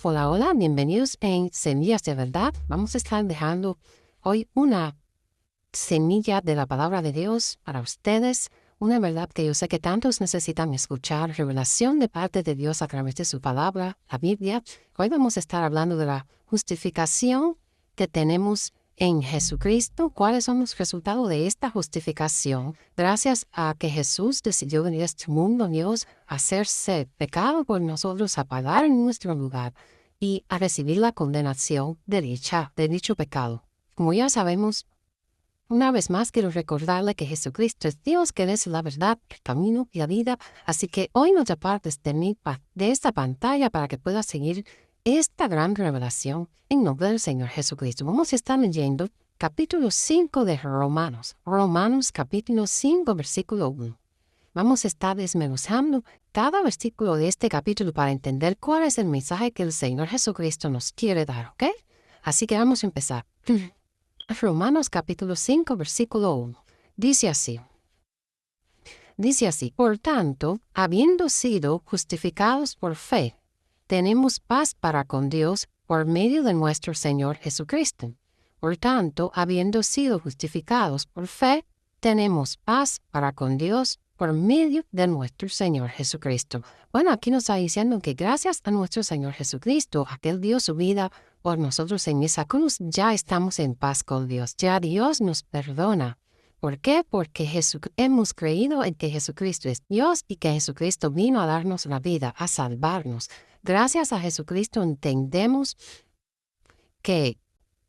Hola, hola, bienvenidos en Semillas de Verdad. Vamos a estar dejando hoy una semilla de la palabra de Dios para ustedes, una verdad que yo sé que tantos necesitan escuchar, revelación de parte de Dios a través de su palabra, la Biblia. Hoy vamos a estar hablando de la justificación que tenemos en Jesucristo. ¿Cuáles son los resultados de esta justificación? Gracias a que Jesús decidió venir a este mundo, Dios, a hacerse pecado por nosotros, a pagar en nuestro lugar y a recibir la condenación de dicho pecado. Como ya sabemos, una vez más quiero recordarle que Jesucristo es Dios, que Él es la verdad, el camino y la vida. Así que hoy no te apartes de esta pantalla para que puedas seguir esta gran revelación en nombre del Señor Jesucristo. Vamos a estar leyendo capítulo 5 de Romanos. Romanos capítulo 5, versículo 1. Vamos a estar desmenuzando cada versículo de este capítulo para entender cuál es el mensaje que el Señor Jesucristo nos quiere dar, ¿ok? Así que vamos a empezar. Romanos capítulo 5, versículo 1. Dice así, por tanto, habiendo sido justificados por fe, tenemos paz para con Dios por medio de nuestro Señor Jesucristo. Por tanto, habiendo sido justificados por fe, tenemos paz para con Dios por medio de nuestro Señor Jesucristo. Bueno, aquí nos está diciendo que gracias a nuestro Señor Jesucristo, a que Él dio su vida por nosotros en esa cruz, ya estamos en paz con Dios. Ya Dios nos perdona. ¿Por qué? Porque hemos creído en que Jesucristo es Dios y que Jesucristo vino a darnos la vida, a salvarnos. Gracias a Jesucristo entendemos que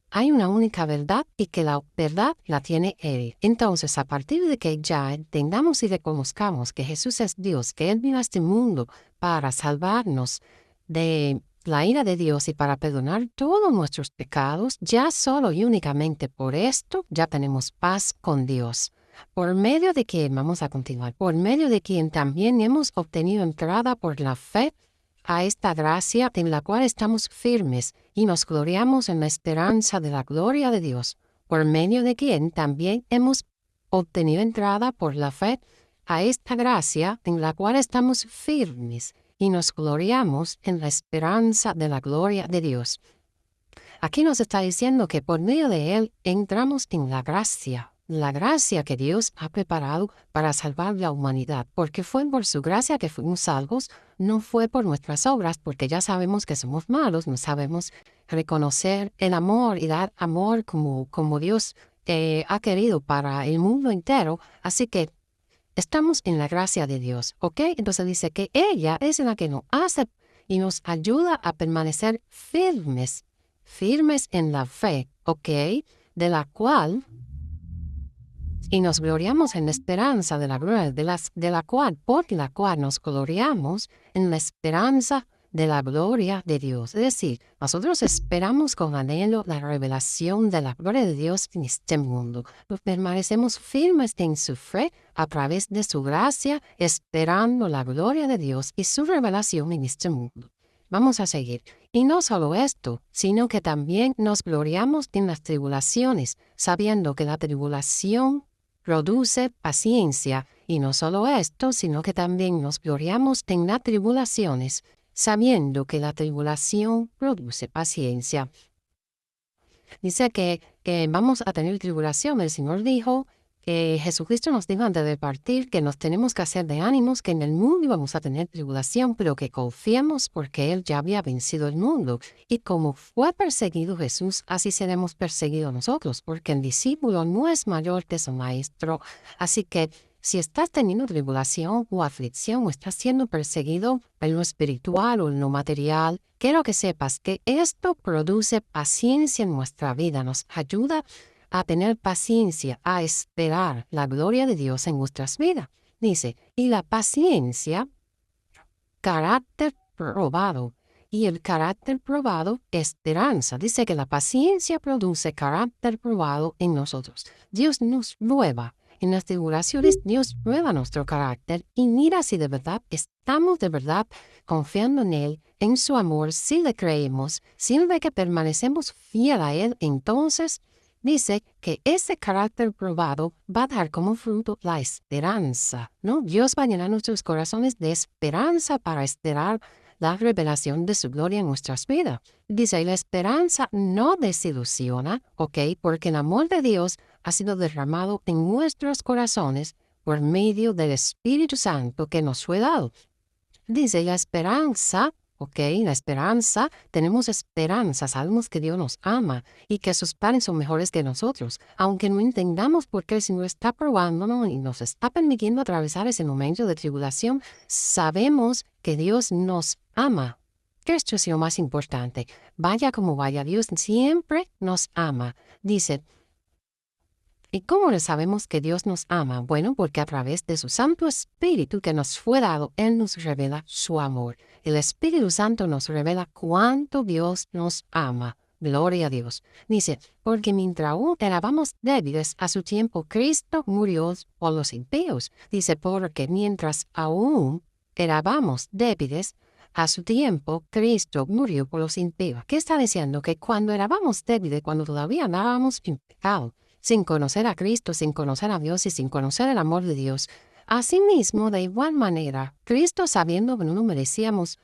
hay una única verdad y que la verdad la tiene Él. Entonces, a partir de que ya entendamos y reconozcamos que Jesús es Dios, que Él vino a este mundo para salvarnos de la ira de Dios y para perdonar todos nuestros pecados, ya solo y únicamente por esto ya tenemos paz con Dios. Por medio de quien vamos a continuar, por medio de quien también hemos obtenido entrada por la fe a esta gracia en la cual estamos firmes y nos gloriamos en la esperanza de la gloria de Dios, por medio de quien también hemos obtenido entrada por la fe a esta gracia en la cual estamos firmes y nos gloriamos en la esperanza de la gloria de Dios. Aquí nos está diciendo que por medio de Él entramos en la gracia que Dios ha preparado para salvar la humanidad, porque fue por su gracia que fuimos salvos, no fue por nuestras obras, porque ya sabemos que somos malos, no sabemos reconocer el amor y dar amor como Dios ha querido para el mundo entero, así que estamos en la gracia de Dios, ¿ok? Entonces dice que ella es la que nos hace y nos ayuda a permanecer firmes en la fe, ¿ok? De la cual, y nos gloriamos en la esperanza de la gloria, por la cual nos gloriamos en la esperanza de la gloria de Dios. Es decir, nosotros esperamos con anhelo la revelación de la gloria de Dios en este mundo. Permanecemos firmes en su fe a través de su gracia, esperando la gloria de Dios y su revelación en este mundo. Vamos a seguir. Y no solo esto, sino que también nos gloriamos en las tribulaciones, sabiendo que la tribulación produce paciencia. Y no solo esto, sino que también nos gloriamos en las tribulaciones, sabiendo que la tribulación produce paciencia. Dice que vamos a tener tribulación. El Señor dijo que Jesucristo nos dijo antes de partir que nos tenemos que hacer de ánimos, que en el mundo vamos a tener tribulación, pero que confiemos porque Él ya había vencido el mundo. Y como fue perseguido Jesús, así seremos perseguidos nosotros, porque el discípulo no es mayor que su maestro. Así que si estás teniendo tribulación o aflicción o estás siendo perseguido en lo espiritual o en lo material, quiero que sepas que esto produce paciencia en nuestra vida, nos ayuda a tener paciencia, a esperar la gloria de Dios en nuestras vidas. Dice, y la paciencia, carácter probado, y el carácter probado, esperanza. Dice que la paciencia produce carácter probado en nosotros. Dios nos prueba. En las tribulaciones, Dios prueba nuestro carácter y mira si de verdad estamos de verdad confiando en Él, en su amor, si le creemos, si ve que permanecemos fiel a Él, entonces dice que ese carácter probado va a dar como fruto la esperanza, ¿no? Dios va a llenar nuestros corazones de esperanza para esperar la revelación de su gloria en nuestras vidas. Dice, la esperanza no desilusiona, ¿ok? Porque el amor de Dios ha sido derramado en nuestros corazones por medio del Espíritu Santo que nos fue dado. Dice, la esperanza, ¿ok? La esperanza, tenemos esperanza, sabemos que Dios nos ama y que sus planes son mejores que nosotros. Aunque no entendamos por qué el Señor está probándonos y nos está permitiendo atravesar ese momento de tribulación, sabemos que Dios nos ama. Esto es lo más importante. Vaya como vaya, Dios siempre nos ama. Dice, ¿y cómo le sabemos que Dios nos ama? Bueno, porque a través de su Santo Espíritu que nos fue dado, Él nos revela su amor. El Espíritu Santo nos revela cuánto Dios nos ama. Gloria a Dios. Dice, porque mientras aún erábamos débiles, a su tiempo Cristo murió por los impíos. Dice, porque mientras aún erábamos débiles, a su tiempo Cristo murió por los impíos. ¿Qué está diciendo? Que cuando erábamos débiles, cuando todavía andábamos en pecado, sin conocer a Cristo, sin conocer a Dios y sin conocer el amor de Dios. Asimismo, de igual manera, Cristo, sabiendo que no lo merecíamos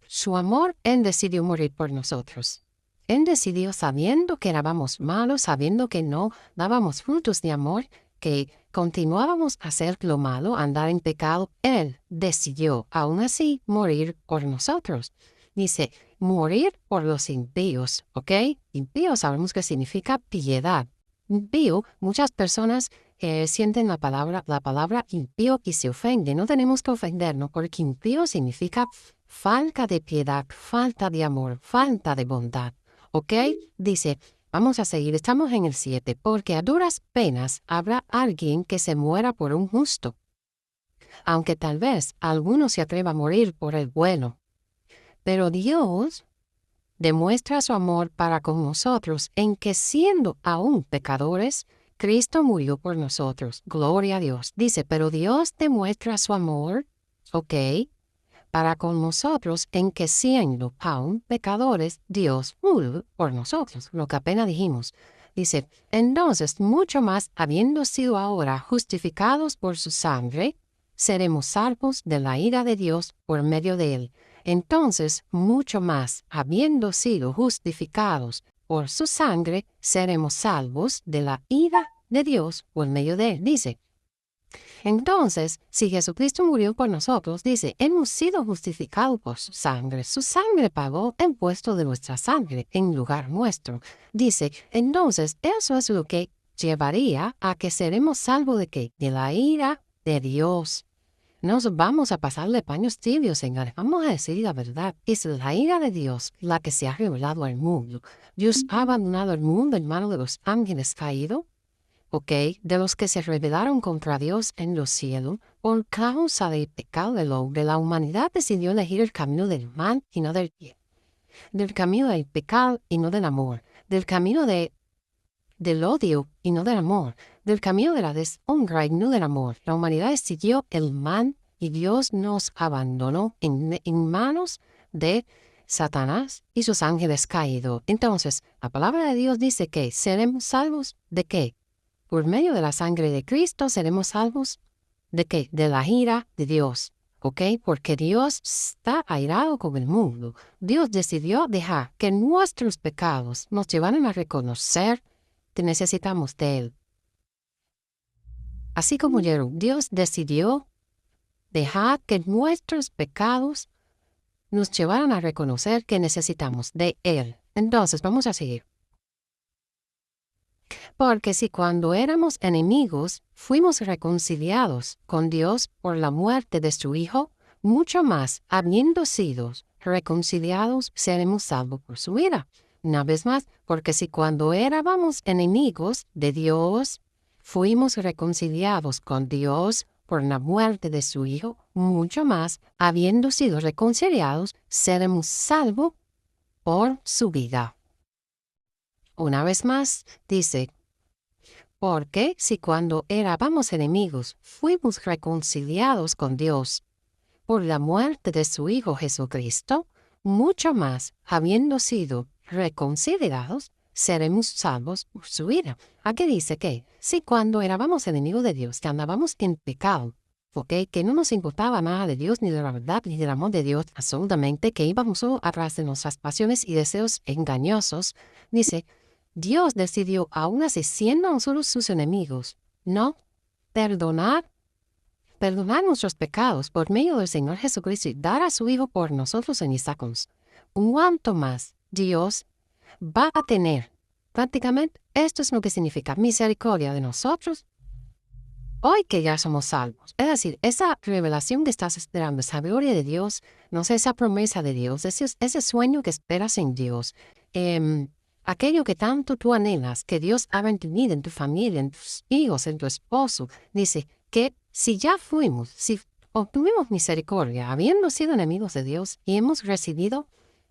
su amor, Él decidió morir por nosotros. Él decidió, sabiendo que éramos malos, sabiendo que no dábamos frutos de amor, que continuábamos a hacer lo malo, a andar en pecado, Él decidió, aún así, morir por nosotros. Dice, morir por los impíos, ¿ok? Impío sabemos que significa piedad. Impío, muchas personas sienten la palabra impío y se ofenden. No tenemos que ofendernos porque impío significa falta de piedad, falta de amor, falta de bondad, ¿ok? Dice, vamos a seguir, estamos en el 7, porque a duras penas habrá alguien que se muera por un justo, aunque tal vez alguno se atreva a morir por el bueno. Pero Dios demuestra su amor para con nosotros en que siendo aún pecadores, Cristo murió por nosotros. Gloria a Dios. Dice, pero Dios demuestra su amor, ¿ok? Para con nosotros en que siendo aún pecadores, Dios murió por nosotros. Lo que apenas dijimos. Dice, entonces mucho más habiendo sido ahora justificados por su sangre, seremos salvos de la ira de Dios por medio de él. Entonces, mucho más, habiendo sido justificados por su sangre, seremos salvos de la ira de Dios por medio de él. Dice, entonces, si Jesucristo murió por nosotros, dice, hemos sido justificados por su sangre pagó el impuesto de nuestra sangre en lugar nuestro. Dice, entonces, eso es lo que llevaría a que seremos salvos de qué? De la ira de Dios. Nos vamos a pasarle paños tibios, señores. Vamos a decir la verdad. Es la ira de Dios la que se ha revelado al mundo. Dios ha abandonado el mundo en manos de los ángeles caídos, ¿ok? De los que se rebelaron contra Dios en los cielos. Por causa del pecado del hombre, la humanidad decidió elegir el camino del mal y no del bien. Del camino del pecado y no del amor. Del camino del odio y no del amor, del camino de la deshonra y no del amor. La humanidad decidió el mal y Dios nos abandonó en manos de Satanás y sus ángeles caídos. Entonces, la palabra de Dios dice que seremos salvos ¿de qué? Por medio de la sangre de Cristo seremos salvos ¿de qué? De la ira de Dios. ¿Ok? Porque Dios está airado con el mundo. Dios decidió dejar que nuestros pecados nos llevaran a reconocer que necesitamos de Él. Así como Dios decidió dejar que nuestros pecados nos llevaran a reconocer que necesitamos de Él. Entonces, vamos a seguir. Porque si cuando éramos enemigos fuimos reconciliados con Dios por la muerte de su Hijo, mucho más, habiendo sido reconciliados, seremos salvos por su vida. Una vez más, porque si cuando éramos enemigos de Dios, fuimos reconciliados con Dios por la muerte de su Hijo, mucho más, habiendo sido reconciliados, seremos salvos por su vida. Una vez más, dice, porque si cuando éramos enemigos, fuimos reconciliados con Dios por la muerte de su Hijo Jesucristo, mucho más, habiendo sido reconciliados, seremos salvos por su vida. Aquí dice que, si cuando éramos enemigos de Dios, que andábamos en pecado, ¿ok? Que no nos importaba nada de Dios, ni de la verdad, ni del amor de Dios, absolutamente, que íbamos solo atrás de nuestras pasiones y deseos engañosos, dice, Dios decidió, aún así siendo nosotros sus enemigos, no perdonar nuestros pecados por medio del Señor Jesucristo y dar a su Hijo por nosotros en Isaacons. ¿Cuánto más Dios va a tener? Prácticamente, esto es lo que significa misericordia de nosotros hoy que ya somos salvos. Es decir, esa revelación que estás esperando, esa gloria de Dios, no sé, esa promesa de Dios, ese sueño que esperas en Dios, aquello que tanto tú anhelas, que Dios haga en tu vida, en tu familia, en tus hijos, en tu esposo, dice que si ya fuimos, si obtuvimos misericordia, habiendo sido enemigos de Dios y hemos recibido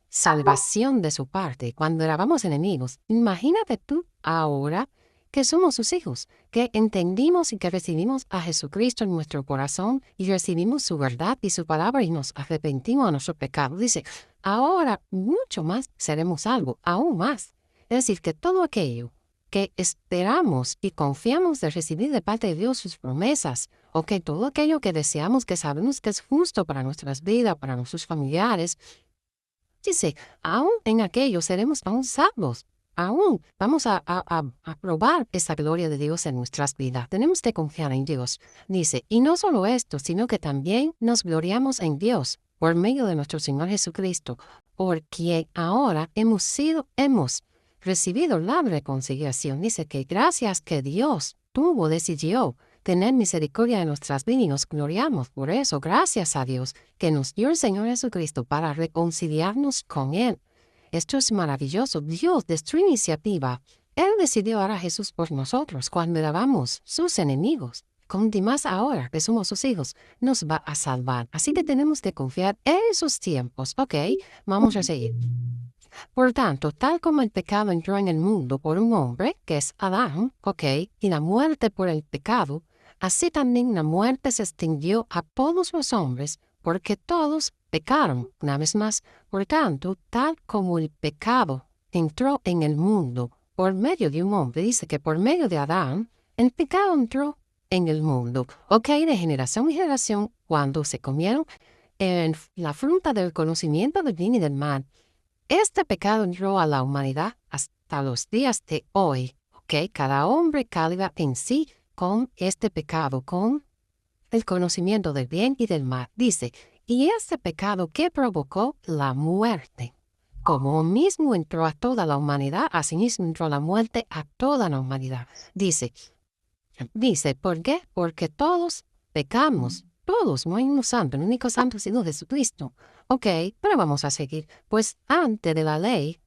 salvación de su parte cuando éramos enemigos, imagínate tú ahora que somos sus hijos, que entendimos y que recibimos a Jesucristo en nuestro corazón y recibimos su verdad y su palabra y nos arrepentimos de nuestro pecado. Dice, ahora mucho más seremos salvos, aún más. Es decir, que todo aquello que esperamos y confiamos de recibir de parte de Dios sus promesas, o que todo aquello que deseamos, que sabemos que es justo para nuestras vidas, para nuestros familiares, dice, aún en aquello seremos aún salvos. Aún vamos a probar esa gloria de Dios en nuestras vidas. Tenemos que confiar en Dios. Dice, y no solo esto, sino que también nos gloriamos en Dios por medio de nuestro Señor Jesucristo, porque ahora hemos recibido la reconciliación. Dice que gracias que Dios decidió tener misericordia de nuestras vidas y nos gloriamos por eso. Gracias a Dios que nos dio el Señor Jesucristo para reconciliarnos con Él. Esto es maravilloso. Dios, de su iniciativa, Él decidió dar a Jesús por nosotros cuando éramos sus enemigos. Con más ahora que somos sus hijos, nos va a salvar. Así que tenemos que confiar en sus tiempos. Ok, vamos a seguir. Por tanto, tal como el pecado entró en el mundo por un hombre, que es Adán, ok, y la muerte por el pecado, así también la muerte se extendió a todos los hombres, porque todos pecaron. Una vez más, por tanto, tal como el pecado entró en el mundo por medio de un hombre, dice que por medio de Adán, el pecado entró en el mundo. Ok, de generación en generación, cuando se comieron en la fruta del conocimiento del bien y del mal, este pecado entró a la humanidad hasta los días de hoy. Ok, cada hombre carga en sí con este pecado, con el conocimiento del bien y del mal. Dice, y este pecado que provocó la muerte. Como mismo entró a toda la humanidad, asimismo entró la muerte a toda la humanidad. Dice, ¿por qué? Porque todos pecamos. Todos, no hay uno santo, el único santo ha sido Jesucristo. Ok, pero vamos a seguir. Pues antes de la ley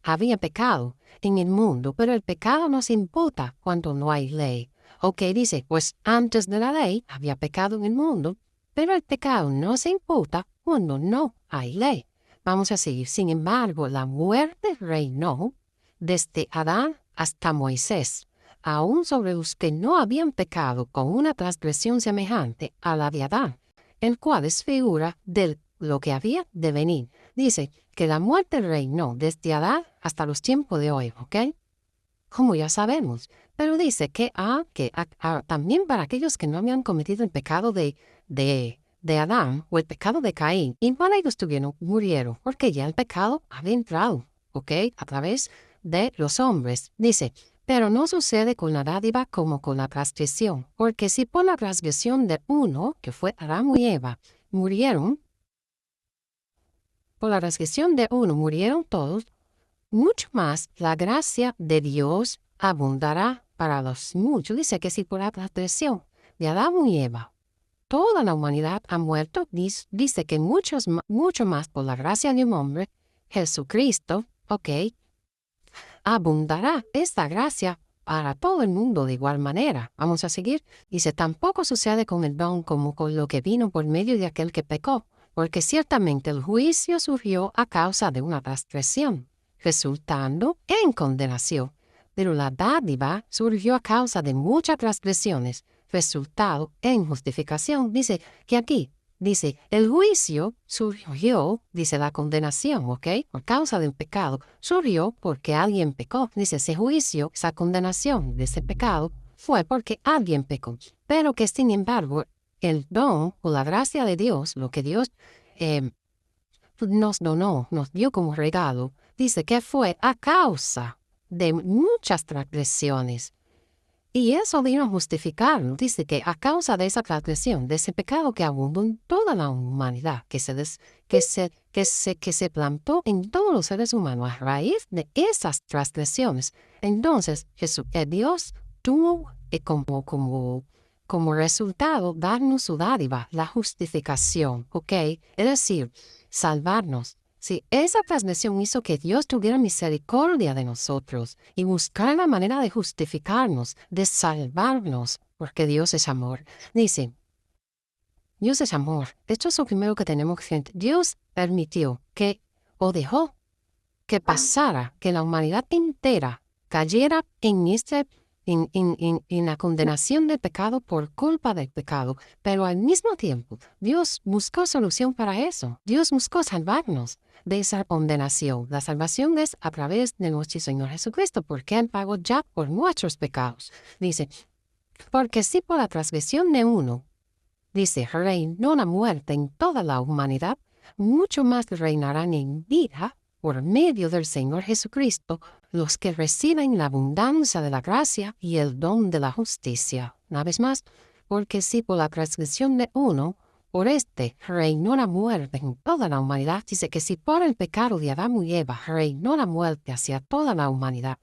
había pecado en el mundo, pero el pecado no se imputa cuando no hay ley. Ok, dice, pues antes de la ley había pecado en el mundo, pero el pecado no se imputa cuando no hay ley. Vamos a seguir. Sin embargo, la muerte reinó desde Adán hasta Moisés, aún sobre los que no habían pecado con una transgresión semejante a la de Adán, el cual es figura de lo que había de venir. Dice que la muerte reinó desde Adán hasta los tiempos de hoy, ¿ok? Como ya sabemos, pero dice que también para aquellos que no habían cometido el pecado de Adán o el pecado de Caín, y para ellos murieron, porque ya el pecado había entrado, ¿ok? A través de los hombres. Dice, pero no sucede con la dádiva como con la transgresión, porque si por la transgresión de uno, que fue Adán y Eva, murieron, por la transgresión de uno murieron todos, mucho más la gracia de Dios abundará para los muchos. Dice que si por la transgresión de Adán y Eva toda la humanidad ha muerto, dice que mucho más por la gracia de un hombre, Jesucristo, ok, abundará esta gracia para todo el mundo de igual manera. Vamos a seguir. Dice, tampoco sucede con el don como con lo que vino por medio de aquel que pecó, porque ciertamente el juicio surgió a causa de una transgresión, resultando en condenación. Pero la dádiva surgió a causa de muchas transgresiones, resultado en justificación. Dice que aquí, dice, el juicio surgió, dice la condenación, ¿ok? Por causa del pecado, surgió porque alguien pecó. Dice, ese juicio, esa condenación de ese pecado, fue porque alguien pecó. Pero que sin embargo, el don o la gracia de Dios, lo que Dios nos donó, nos dio como regalo, dice que fue a causa de muchas transgresiones. Y eso vino a justificarlo. Dice que a causa de esa transgresión, de ese pecado que abundó en toda la humanidad, que se plantó en todos los seres humanos a raíz de esas transgresiones, entonces Dios tuvo como resultado darnos su dádiva, la justificación, ¿ok? Es decir, salvarnos. Sí, esa transgresión hizo que Dios tuviera misericordia de nosotros y buscar la manera de justificarnos, de salvarnos, porque Dios es amor. Dice, Dios es amor. Esto es lo primero que tenemos que entender. Dios permitió que, o dejó que pasara, que la humanidad entera cayera en la condenación del pecado por culpa del pecado, pero al mismo tiempo Dios buscó solución para eso. Dios buscó salvarnos de esa condenación. La salvación es a través de nuestro Señor Jesucristo, porque Él pagó ya por nuestros pecados. Dice, porque si por la transgresión de uno, dice, reinó la muerte en toda la humanidad, mucho más reinarán en vida por medio del Señor Jesucristo los que reciben la abundancia de la gracia y el don de la justicia. Una vez más, porque si por la transgresión de uno, por reinó la muerte en toda la humanidad, dice que si por el pecado de Adán y Eva reinó la muerte hacia toda la humanidad,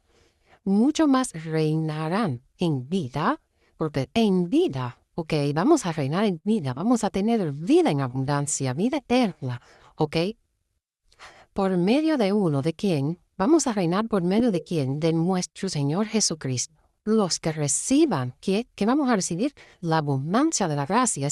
mucho más reinarán en vida, porque en vida, ok, vamos a reinar en vida, vamos a tener vida en abundancia, vida eterna, ok. Por medio de uno, ¿de quién? Vamos a reinar por medio de quién? De nuestro Señor Jesucristo. Los que reciban, ¿qué vamos a recibir? La abundancia de la gracia,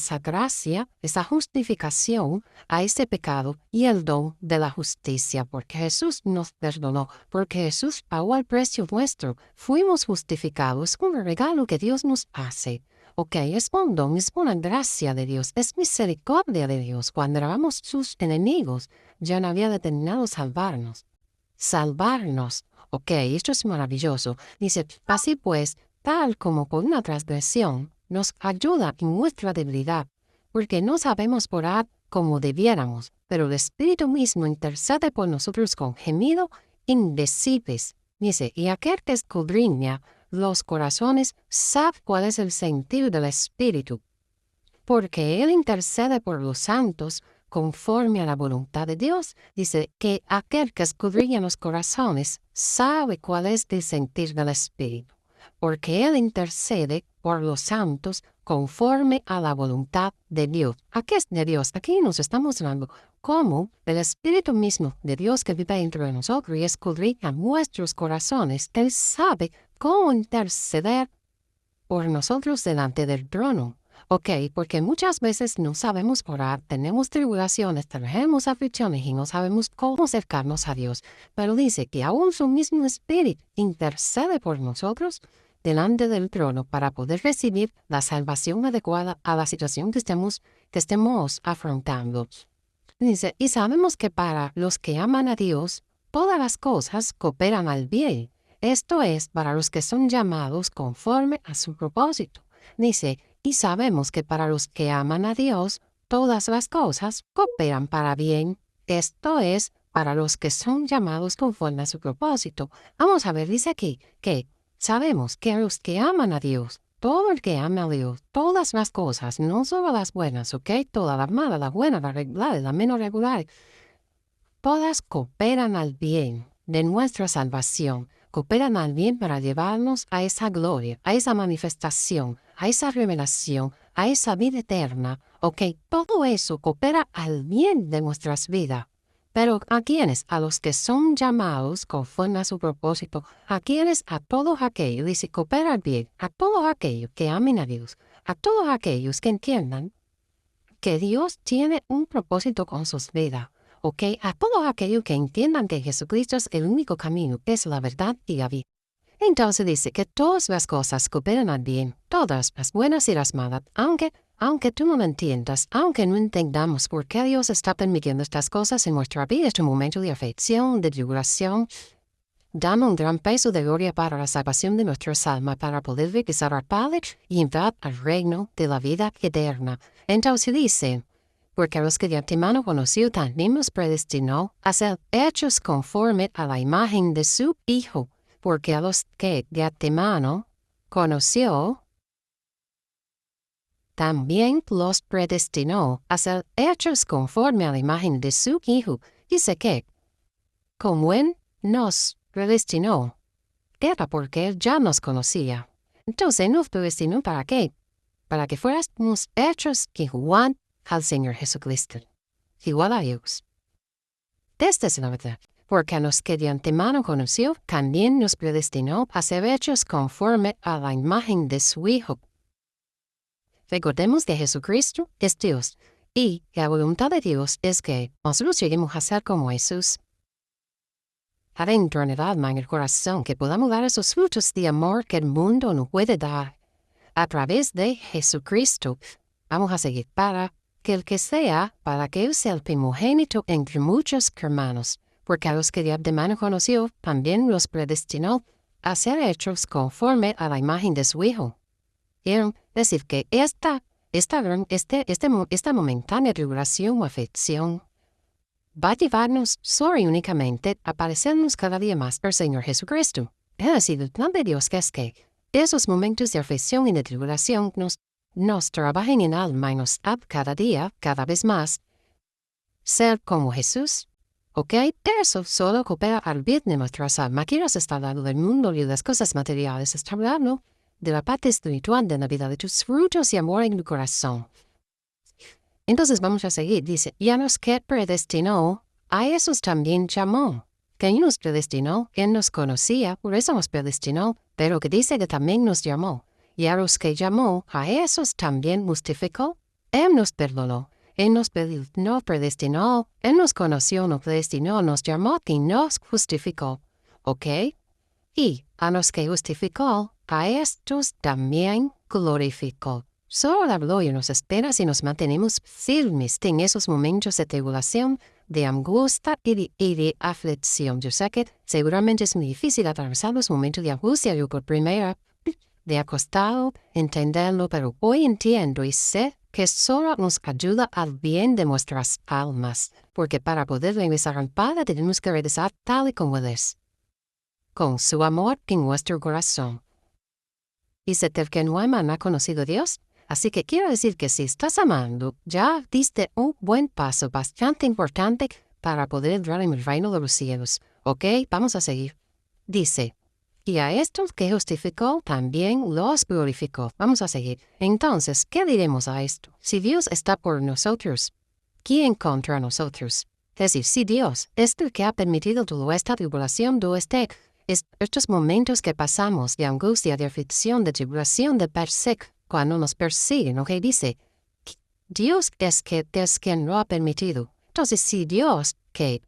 esa justificación a ese pecado y el don de la justicia, porque Jesús nos perdonó, porque Jesús pagó el precio nuestro. Fuimos justificados con el regalo que Dios nos hace. Ok, es un don, es una gracia de Dios, es misericordia de Dios. Cuando éramos sus enemigos, ya no había determinado salvarnos. Salvarnos. Ok, esto es maravilloso. Dice, así pues, tal como por una transgresión, nos ayuda en nuestra debilidad, porque no sabemos orar como debiéramos, pero el Espíritu mismo intercede por nosotros con gemido indecibles. Dice, y aquel que escudriña los corazones sabe cuál es el sentido del Espíritu, porque Él intercede por los santos conforme a la voluntad de Dios. Dice que aquel que escudriña los corazones sabe cuál es el sentir del Espíritu, porque Él intercede por los santos conforme a la voluntad de Dios. ¿A qué es de Dios? Aquí nos estamos hablando cómo el Espíritu mismo de Dios que vive dentro de nosotros y escudriña nuestros corazones. Él sabe cómo interceder por nosotros delante del trono. Ok, porque muchas veces no sabemos orar, tenemos tribulaciones, tenemos aflicciones y no sabemos cómo acercarnos a Dios. Pero dice que aún su mismo Espíritu intercede por nosotros delante del trono para poder recibir la salvación adecuada a la situación que estemos afrontando. Dice, y sabemos que para los que aman a Dios, todas las cosas cooperan al bien. Esto es para los que son llamados conforme a su propósito. Dice, y sabemos que para los que aman a Dios, todas las cosas cooperan para bien. Esto es para los que son llamados conforme a su propósito. Vamos a ver, dice aquí que sabemos que a los que aman a Dios, todo el que ama a Dios, todas las cosas, no solo las buenas, ¿ok? Todas las malas, las buenas, las regulares, las menos regulares, todas cooperan al bien de nuestra salvación. Cooperan al bien para llevarnos a esa gloria, a esa manifestación, a esa revelación, a esa vida eterna. Ok, todo eso coopera al bien de nuestras vidas. Pero ¿a quiénes? A los que son llamados conforme a su propósito. ¿A quiénes? A todos aquellos, dice, coopera al bien, a todos aquellos que amen a Dios, a todos aquellos que entiendan que Dios tiene un propósito con sus vidas. Ok, a todos aquellos que entiendan que Jesucristo es el único camino, que es la verdad y la vida. Entonces dice que todas las cosas cooperan al bien, todas las buenas y las malas, aunque tú no lo entiendas, aunque no entendamos por qué Dios está permitiendo estas cosas en nuestra vida, este momento de aflicción, de tribulación, dando un gran peso de gloria para la salvación de nuestras almas, para poder regresar al Padre y entrar al reino de la vida eterna. Entonces dice, porque a los que de antemano conoció también los predestinó a ser hechos conforme a la imagen de su Hijo, porque a los que de antemano conoció, también los predestinó a ser hechos conforme a la imagen de su Hijo. Dice que, como Él nos predestinó, era porque Él ya nos conocía. Entonces nos predestinó ¿para qué? Para que fuéramos hechos igual al Señor Jesucristo, igual a Dios. Esta es la verdad, porque a los que de antemano conoció, también nos predestinó a ser hechos conforme a la imagen de su Hijo. Recordemos que Jesucristo es Dios, y la voluntad de Dios es que nosotros lleguemos a ser como Jesús. Adentro en el alma, en el corazón, que podamos dar esos frutos de amor que el mundo no puede dar. A través de Jesucristo, vamos a seguir para que el que sea, para que Él sea el primogénito entre muchos hermanos, porque a los que de antemano conoció, también los predestinó a ser hechos conforme a la imagen de su Hijo. Quiero decir que esta momentánea tribulación o aflicción va a llevarnos solo y únicamente a parecernos cada día más al Señor Jesucristo. Es decir, el plan de Dios que es que esos momentos de aflicción y de tribulación nos trabajen en alma y nos hagan cada día, cada vez más, ser como Jesús. ¿Ok? Eso solo coopera al bien de nuestras almas. Aquí nos está hablando del mundo y de las cosas materiales. Está hablando de la parte espiritual de la vida, de tus frutos y amor en tu corazón. Entonces vamos a seguir. Dice, y a los que predestinó, a esos también llamó. Que nos predestinó, Él nos conocía, por eso nos predestinó, pero que dice que también nos llamó. Y a los que llamó, a esos también justificó. Él nos perdonó. Él nos predestinó. Él nos conoció, nos predestinó, nos llamó y nos justificó. ¿Ok? Y a los que justificó, a estos también glorificó. Solo la gloria nos espera si nos mantenemos firmes en esos momentos de tribulación, de angustia y de aflicción. Yo sé que seguramente es muy difícil atravesar los momentos de angustia. Yo por primera de acostado entenderlo, pero hoy entiendo y sé que solo nos ayuda al bien de nuestras almas, porque para poder regresar al Padre tenemos que regresar tal y como Él es, con su amor en nuestro corazón. Dice que no ha conocido a Dios. Así que quiero decir que si estás amando, ya diste un buen paso bastante importante para poder entrar en el reino de los cielos. ¿Ok? Vamos a seguir. Dice, y a estos que justificó también los glorificó. Vamos a seguir. Entonces, ¿qué diremos a esto? Si Dios está por nosotros, ¿quién contra nosotros? Es decir, si Dios es el que ha permitido toda esta tribulación, estos momentos que pasamos de angustia, de aflicción, de tribulación, de persecución, cuando nos persiguen, ¿ok? Dice, Dios es quien lo ha permitido. Entonces, si Dios que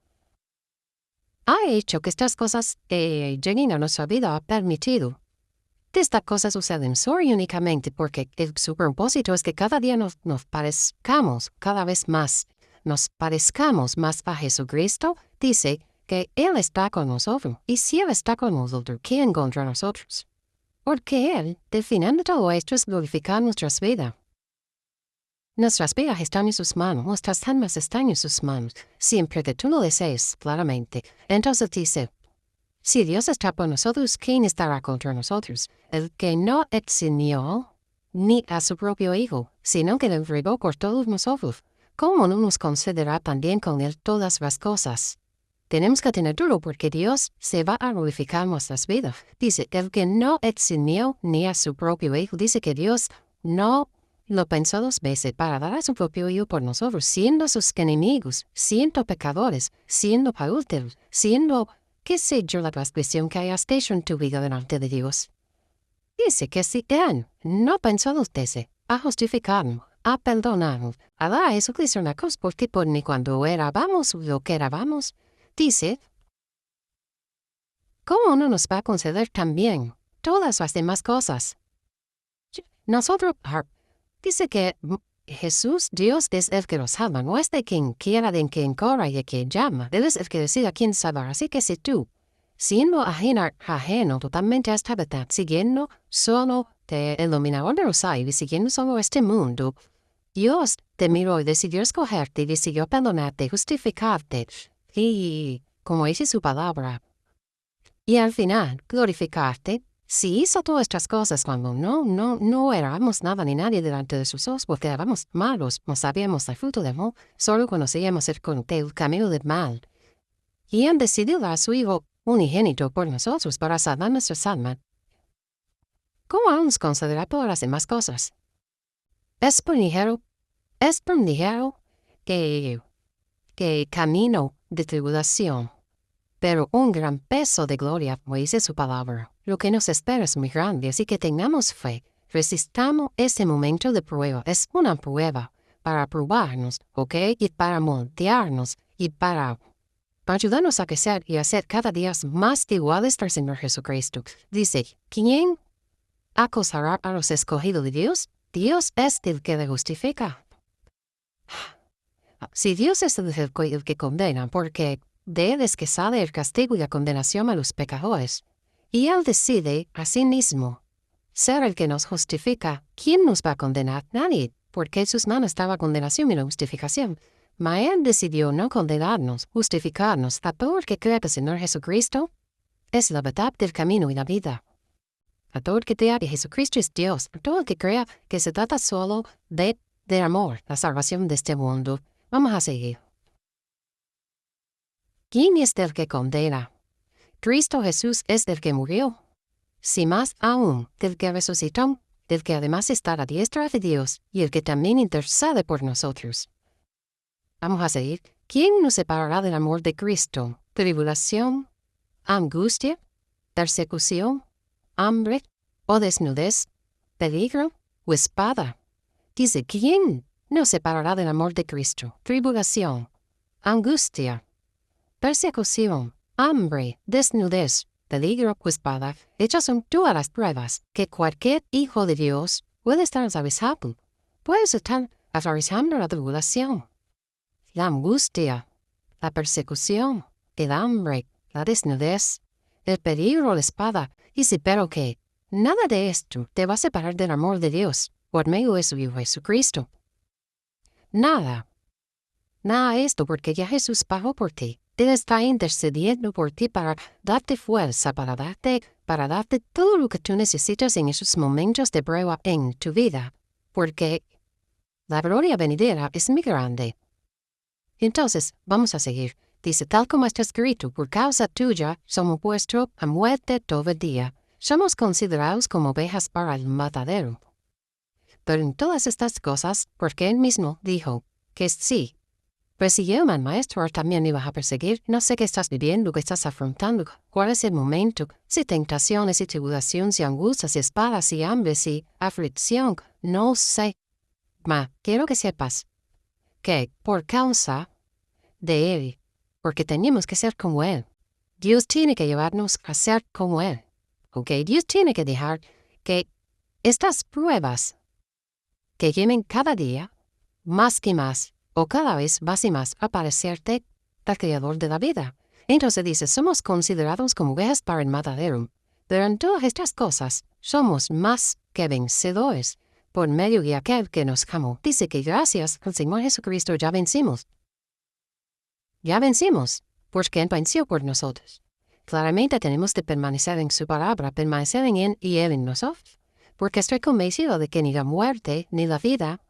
ha hecho que estas cosas lleguen a nuestra vida, ha permitido, estas cosas suceden solo y únicamente porque su propósito es que cada día nos parezcamos cada vez más, nos parezcamos más a Jesucristo. Dice que Él está con nosotros. Y si Él está con nosotros, ¿quién contra nosotros? Porque Él, del final de todo esto, es glorificar nuestras vidas. Nuestras vidas están en sus manos, nuestras almas están en sus manos, siempre que tú lo desees, claramente. Entonces dice, si Dios está por nosotros, ¿quién estará contra nosotros? El que no enseñó ni a su propio Hijo, sino que le entregó por todos nosotros. ¿Cómo no nos concederá también con Él todas las cosas? Tenemos que tener duro porque Dios se va a glorificar nuestras vidas. Dice, el que no enseñó ni a su propio Hijo, dice que Dios no lo pensó 2 veces para dar a su propio Hijo por nosotros, siendo sus enemigos, siendo pecadores, siendo adúlteros, siendo, qué sé yo, la transgresión que hayas hecho en tu vida delante de Dios. Dice que si Él no pensó 2 veces a justificarnos, a perdonarnos, a dar a Jesucristo una cruz porque por ni cuando erábamos lo que erábamos, dice, ¿cómo no nos va a conceder también todas las demás cosas? Nosotros, dice que Jesús, Dios, es el que nos salva, no es de quien quiera, de quien corra y de quien llama. Él es el que decide a quién salvar. Así que si tú siendo ajeno totalmente a esta verdad, siguiendo solo el dominador de los aires, siguiendo solo este mundo, Dios te miró y decidió escogerte y decidió perdonarte, justificarte, y, como dice su palabra, y al final glorificarte. Si hizo todas estas cosas cuando no éramos nada ni nadie delante de sus ojos, porque éramos malos, no sabíamos el fruto del mal, solo conocíamos el camino del mal. Y han decidido dar a su Hijo unigénito por nosotros para salvar nuestras almas. ¿Cómo aún nos concederá todas las demás cosas? Es por ligero que camino de tribulación, pero un gran peso de gloria, como dice su palabra. Lo que nos espera es muy grande, así que tengamos fe. Resistamos ese momento de prueba. Es una prueba para probarnos, ¿ok? Y para moldearnos y para ayudarnos a crecer y a ser cada día más iguales al Señor Jesucristo. Dice, ¿quién acusará a los escogidos de Dios? Dios es el que le justifica. Si Dios es el que condena, porque de Él es que sale el castigo y la condenación a los pecadores, y Él decide a sí mismo ser el que nos justifica, ¿quién nos va a condenar? Nadie, porque en sus manos estaba condenación y la justificación. Mas Él decidió no condenarnos, justificarnos, a todo el que crea que el Señor Jesucristo es la verdad del camino y la vida. A todo el que crea que Jesucristo es Dios, a todo el que crea que se trata solo de amor, la salvación de este mundo. Vamos a seguir. ¿Quién es el que condena? Cristo Jesús es el que murió. Si más aún, del que resucitó, del que además está a la diestra de Dios y el que también intercede por nosotros. Vamos a seguir. ¿Quién nos separará del amor de Cristo? ¿Tribulación? ¿Angustia? ¿Persecución? ¿Hambre? ¿O desnudez? ¿Peligro? ¿O espada? Dice, ¿quién nos separará del amor de Cristo? ¿Tribulación? ¿Angustia? ¿Persecución? ¿Hambre? ¿Desnudez? ¿Peligro o espada? Hechas son todas las pruebas que cualquier hijo de Dios puede estar atravesando. Puede estar atravesando la tribulación, la angustia, la persecución, el hambre, la desnudez, el peligro o la espada. Dice, pero que nada de esto te va a separar del amor de Dios por medio de su Hijo Jesucristo. Nada. Nada de esto porque ya Jesús pagó por ti. Él está intercediendo por ti para darte fuerza, para darte todo lo que tú necesitas en esos momentos de prueba en tu vida, porque la gloria venidera es muy grande. Entonces, vamos a seguir. Dice, tal como está escrito, por causa tuya somos puestos a muerte todo el día. Somos considerados como ovejas para el matadero. Pero en todas estas cosas, porque Él mismo dijo que sí, pues si yo, maestro, también iba a perseguir, no sé qué estás viviendo, qué estás afrontando, cuál es el momento, si tentaciones y tribulaciones y angustias y espadas y hambres y aflicción, no sé. Ma, quiero que sepas que por causa de Él, porque tenemos que ser como Él, Dios tiene que llevarnos a ser como Él. ¿Ok? Dios tiene que dejar que estas pruebas que lleven cada día, más que más, o cada vez más y más a parecerte al Creador de la vida. Entonces dice, somos considerados como ovejas para el matadero, pero en todas estas cosas somos más que vencedores por medio de aquel que nos amó. Dice que gracias al Señor Jesucristo ya vencimos. Ya vencimos, porque Él venció por nosotros. Claramente tenemos de permanecer en su palabra, permanecer en Él y Él en nosotros, porque estoy convencido de que ni la muerte, ni la vida,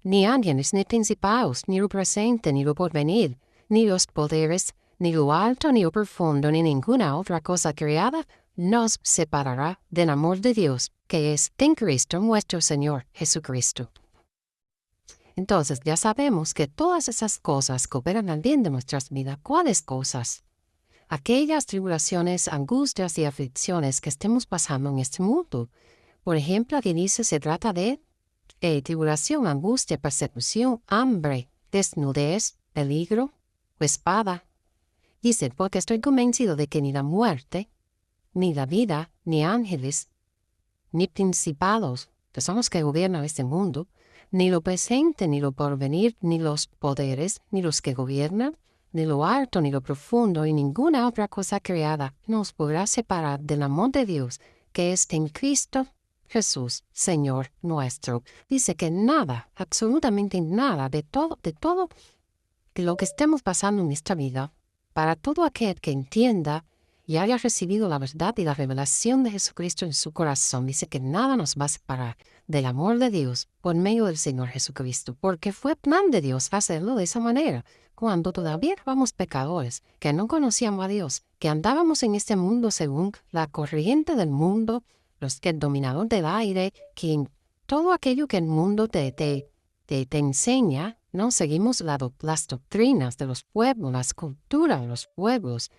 ni ángeles, ni principados, ni lo presente, ni lo porvenir, ni los poderes, ni lo alto, ni lo profundo, ni ninguna otra cosa creada, nos separará del amor de Dios, que es en Cristo nuestro Señor Jesucristo. Entonces ya sabemos que todas esas cosas cooperan al bien de nuestras vidas. ¿Cuáles cosas? Aquellas tribulaciones, angustias y aflicciones que estemos pasando en este mundo. Por ejemplo, aquí dice, se trata de tribulación, angustia, persecución, hambre, desnudez, peligro o espada. Dice, porque estoy convencido de que ni la muerte, ni la vida, ni ángeles, ni principados, que son los que gobiernan este mundo, ni lo presente, ni lo porvenir, ni los poderes, ni los que gobiernan, ni lo alto, ni lo profundo, y ninguna otra cosa creada nos podrá separar del amor de Dios, que es en Cristo Jesús, Señor nuestro. Dice que nada, absolutamente nada, de todo lo que estemos pasando en esta vida, para todo aquel que entienda y haya recibido la verdad y la revelación de Jesucristo en su corazón, dice que nada nos va a separar del amor de Dios por medio del Señor Jesucristo, porque fue plan de Dios hacerlo de esa manera, cuando todavía éramos pecadores, que no conocíamos a Dios, que andábamos en este mundo según la corriente del mundo, que el dominador del aire, que todo aquello que el mundo te enseña, ¿no? Seguimos las doctrinas de los pueblos, las culturas de los pueblos,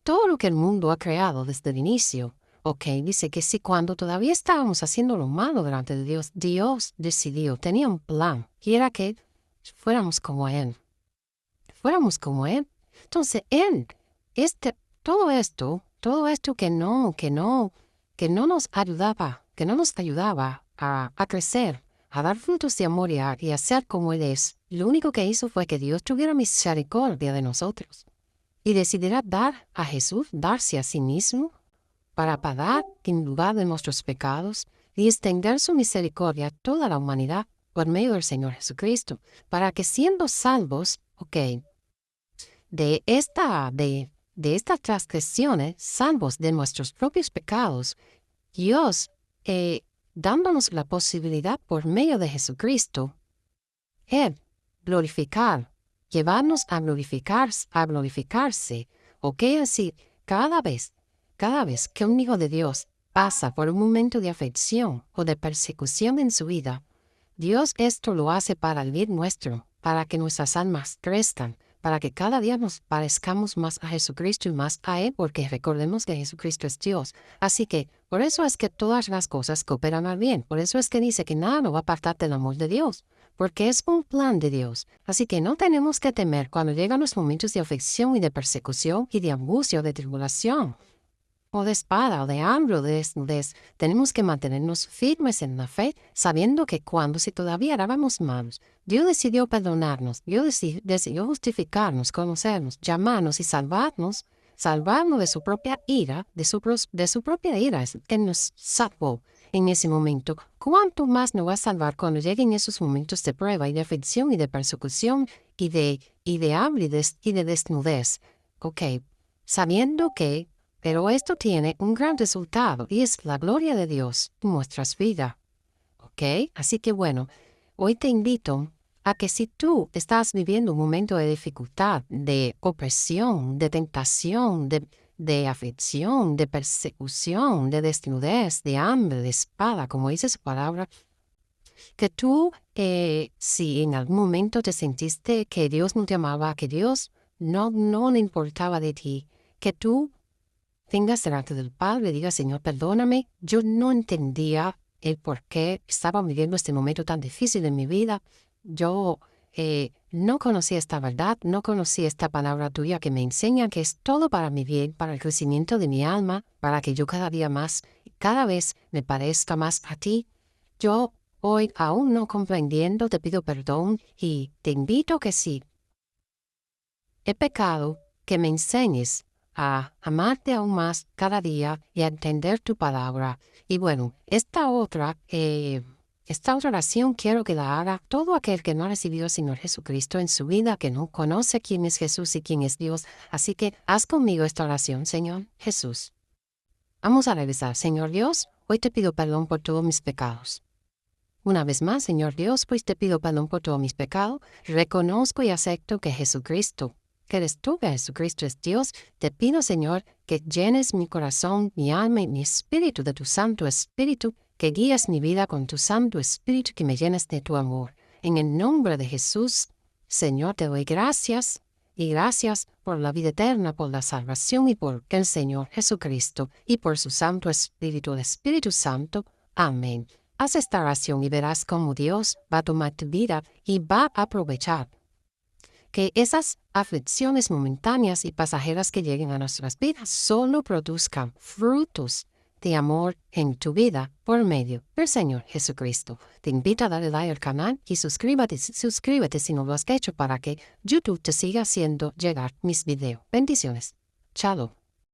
todo lo que el mundo ha creado desde el inicio. Ok, dice que si cuando todavía estábamos haciendo lo malo delante de Dios, Dios decidió, tenía un plan, y era que fuéramos como Él. Fuéramos como Él. Entonces, Él, todo esto que no nos ayudaba a crecer, a dar frutos de amor y a ser como Él es, lo único que hizo fue que Dios tuviera misericordia de nosotros y decidiera darse a sí mismo para pagar en lugar de nuestros pecados y extender su misericordia a toda la humanidad por medio del Señor Jesucristo, para que siendo salvos, de estas transgresiones, salvos de nuestros propios pecados, Dios, dándonos la posibilidad por medio de Jesucristo, Él llevarnos a glorificarse, así, cada vez que un hijo de Dios pasa por un momento de aflicción o de persecución en su vida, Dios esto lo hace para el bien nuestro, para que nuestras almas crezcan, para que cada día nos parezcamos más a Jesucristo y más a Él, porque recordemos que Jesucristo es Dios. Así que, por eso es que todas las cosas cooperan al bien. Por eso es que dice que nada nos va a apartar del amor de Dios, porque es un plan de Dios. Así que no tenemos que temer cuando llegan los momentos de aflicción y de persecución y de angustia o de tribulación, o de espada, o de hambre, o de desnudez. Tenemos que mantenernos firmes en la fe, sabiendo que si todavía éramos malos, Dios decidió perdonarnos, Dios decidió justificarnos, conocernos, llamarnos y salvarnos de su propia ira, de su propia ira, que nos salvó en ese momento. ¿Cuánto más nos va a salvar cuando lleguen esos momentos de prueba y de aflicción y de persecución y de hambre y de desnudez? Sabiendo que pero esto tiene un gran resultado y es la gloria de Dios en nuestras vidas. Así que bueno, hoy te invito a que si tú estás viviendo un momento de dificultad, de opresión, de tentación, de aflicción, de persecución, de desnudez, de hambre, de espada, como dice su palabra, que tú, si en algún momento te sentiste que Dios no te amaba, que Dios no le importaba de ti, que tú vengas delante del Padre, diga, Señor, perdóname, yo no entendía el por qué estaba viviendo este momento tan difícil en mi vida. Yo no conocía esta verdad, no conocía esta palabra tuya que me enseña que es todo para mi bien, para el crecimiento de mi alma, para que yo cada vez me parezca más a ti. Yo hoy, aún no comprendiendo, te pido perdón y te invito que si he pecado, que me enseñes a amarte aún más cada día y a entender tu palabra. Y bueno, esta otra oración quiero que la haga todo aquel que no ha recibido al Señor Jesucristo en su vida, que no conoce quién es Jesús y quién es Dios. Así que haz conmigo esta oración, Señor Jesús. Vamos a revisar. Señor Dios, hoy te pido perdón por todos mis pecados. Una vez más, Señor Dios, pues te pido perdón por todos mis pecados. Reconozco y acepto que Jesucristo, que eres tú, que Jesucristo es Dios. Te pido, Señor, que llenes mi corazón, mi alma y mi espíritu de tu Santo Espíritu, que guíes mi vida con tu Santo Espíritu, que me llenes de tu amor. En el nombre de Jesús, Señor, te doy gracias y gracias por la vida eterna, por la salvación y por el Señor Jesucristo y por su Santo Espíritu, el Espíritu Santo. Amén. Haz esta oración y verás cómo Dios va a tomar tu vida y va a aprovechar que esas aflicciones momentáneas y pasajeras que lleguen a nuestras vidas solo produzcan frutos de amor en tu vida por medio del Señor Jesucristo. Te invito a darle like al canal y suscríbete si no lo has hecho para que YouTube te siga haciendo llegar mis videos. Bendiciones. Chao.